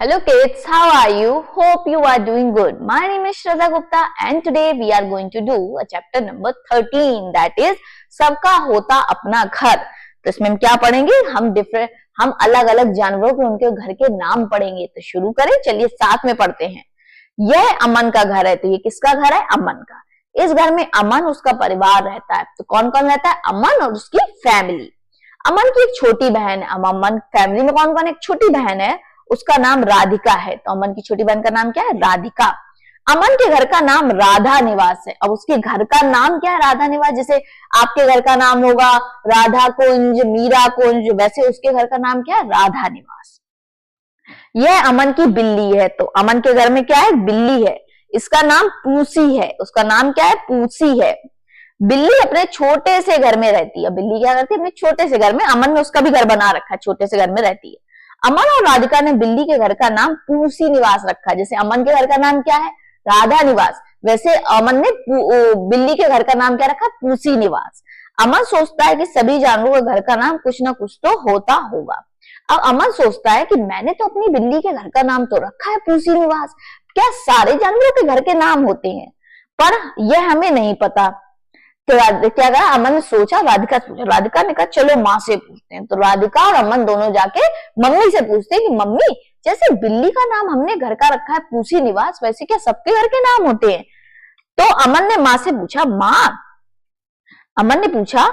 Hello kids, how are you? Hope you are doing good. My name is Shraddha Gupta and today we are going to do a chapter number 13 that is सबका होता अपना घर। तो इसमें हम क्या पढ़ेंगे? हम अलग अलग जानवरों के उनके घर के नाम पढ़ेंगे। तो शुरू करें, चलिए साथ में पढ़ते हैं। यह अमन का घर है। तो ये किसका घर है? अमन का। इस घर में अमन उसका परिवार रहता है। तो कौन कौन रहता है? अमन और उसकी फैमिली। अमन की एक छोटी बहन है। अमन फैमिली में कौन कौन? एक छोटी बहन है, उसका नाम राधिका है। तो अमन की छोटी बहन का नाम क्या है? राधिका। अमन के घर का नाम राधा निवास है। अब उसके घर का नाम क्या है? राधा निवास। जैसे आपके घर का नाम होगा राधा कुंज, मीरा कुंज, वैसे उसके घर का नाम क्या है? राधा निवास। यह अमन की बिल्ली है। तो अमन के घर में क्या है? बिल्ली है। इसका नाम पूसी है। उसका नाम क्या है? पूसी है। बिल्ली अपने छोटे से घर में रहती है। बिल्ली क्या करती है? अपने छोटे से घर में। अमन ने उसका भी घर बना रखा है, छोटे से घर में रहती है। अमन और राधिका ने बिल्ली के घर का नाम पूसी निवास रखा। जैसे अमन के घर का नाम क्या है? राधा निवास, वैसे अमन ने बिल्ली के घर का नाम क्या रखा? पूसी निवास। अमन सोचता है कि सभी जानवरों के घर का नाम कुछ ना कुछ तो होता होगा। अब अमन सोचता है कि मैंने तो अपनी बिल्ली के घर का नाम तो रखा है पूसी निवास, क्या सारे जानवरों के घर के नाम होते हैं? पर यह हमें नहीं पता। तो क्या कहा? अमन ने सोचा, राधिका से पूछा। राधिका ने कहा चलो माँ से पूछते हैं। तो राधिका और अमन दोनों जाके मम्मी से पूछते हैं कि मम्मी, जैसे बिल्ली का नाम हमने घर का रखा है पूसी निवास, वैसे क्या सबके घर के नाम होते हैं? तो अमन ने माँ से पूछा, अमन ने पूछा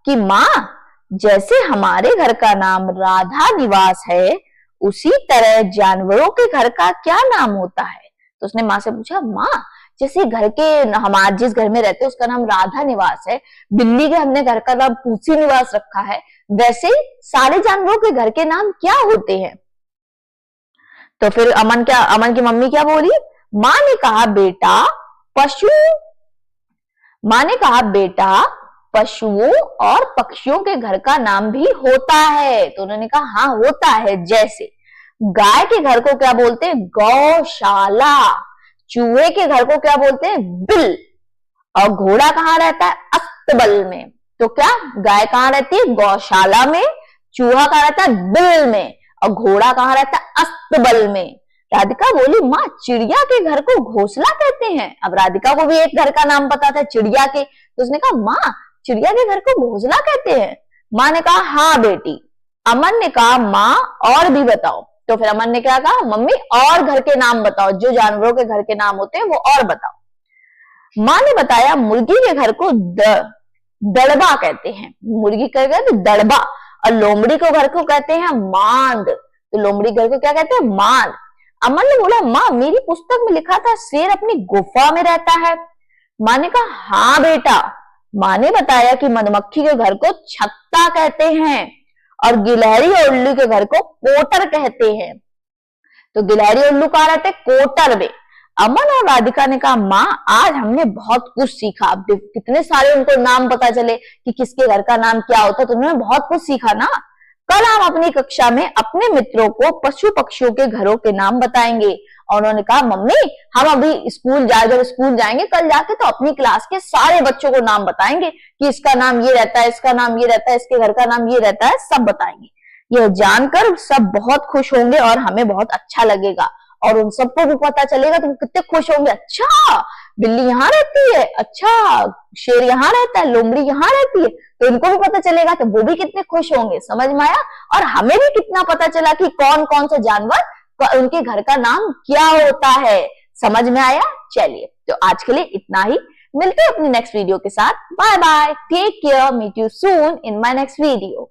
कि माँ, जैसे हमारे घर का नाम राधा निवास है, उसी तरह जानवरों के घर का क्या नाम होता है? तो उसने माँ से पूछा, माँ, जैसे घर के हमारे जिस घर में रहते हैं उसका नाम राधा निवास है, बिल्ली के हमने घर का नाम पूसी निवास रखा है, वैसे सारे जानवरों के घर के नाम क्या होते हैं? तो फिर अमन की मम्मी क्या बोली? माँ ने कहा बेटा पशुओं और पक्षियों के घर का नाम भी होता है। तो उन्होंने कहा हाँ होता है। जैसे गाय के घर को क्या बोलते हैं? गौशाला। चूहे के घर को क्या बोलते हैं? बिल। और घोड़ा कहाँ रहता है? अस्तबल में। तो क्या गाय कहाँ रहती है? गौशाला में। चूहा कहाँ रहता है? बिल में। और घोड़ा कहाँ रहता है? अस्तबल में। राधिका बोली, माँ, चिड़िया के घर को घोंसला कहते हैं। अब राधिका को भी एक घर का नाम पता था, चिड़िया के। तो उसने कहा, माँ, चिड़िया के घर को घोंसला कहते हैं? माँ ने कहा हाँ बेटी। अमन ने कहा, माँ और भी बताओ। तो फिर अमन ने क्या कहा? मम्मी और घर के नाम बताओ, जो जानवरों के घर के नाम होते हैं वो और बताओ। माँ ने बताया, मुर्गी के घर को दड़बा कहते हैं। मुर्गी का घर दड़बा। और लोमड़ी को घर को कहते हैं मांद। तो लोमड़ी घर को क्या कहते हैं? मांद। अमन ने बोला, माँ, मेरी पुस्तक में लिखा था शेर अपनी गुफा में रहता है। माँ ने कहा हाँ बेटा। माँ ने बताया कि मधुमक्खी के घर को छत्ता कहते हैं और गिलहरी और उल्लू के घर को कोटर कहते हैं। तो गिलहरी और उल्लू कहाँ रहते? कोटर में। अमन और राधिका ने कहा, माँ, आज हमने बहुत कुछ सीखा। अब कितने सारे उनको नाम पता चले कि किसके घर का नाम क्या होता, तो उन्होंने बहुत कुछ सीखा ना। कल हम अपनी कक्षा में अपने मित्रों को पशु पक्षियों के घरों के नाम बताएंगे। और उन्होंने कहा, मम्मी, हम अभी जब स्कूल जाएंगे कल जाके, तो अपनी क्लास के सारे बच्चों को नाम बताएंगे कि इसका नाम ये रहता है, इसका नाम ये रहता है, इसके घर का नाम ये रहता है, सब बताएंगे। यह जानकर सब बहुत खुश होंगे और हमें बहुत अच्छा लगेगा। और उन सबको भी पता चलेगा तो कितने खुश होंगे। अच्छा, बिल्ली यहाँ रहती है, अच्छा, शेर यहाँ रहता है, लोमड़ी यहाँ रहती है, तो इनको भी पता चलेगा तो वो भी कितने खुश होंगे। समझ में आया? और हमें भी कितना पता चला कि कौन कौन से जानवर उनके घर का नाम क्या होता है। समझ में आया? चलिए, तो आज के लिए इतना ही। मिलते हैं अपनी नेक्स्ट वीडियो के साथ। Bye bye, take care, meet you soon in my next video.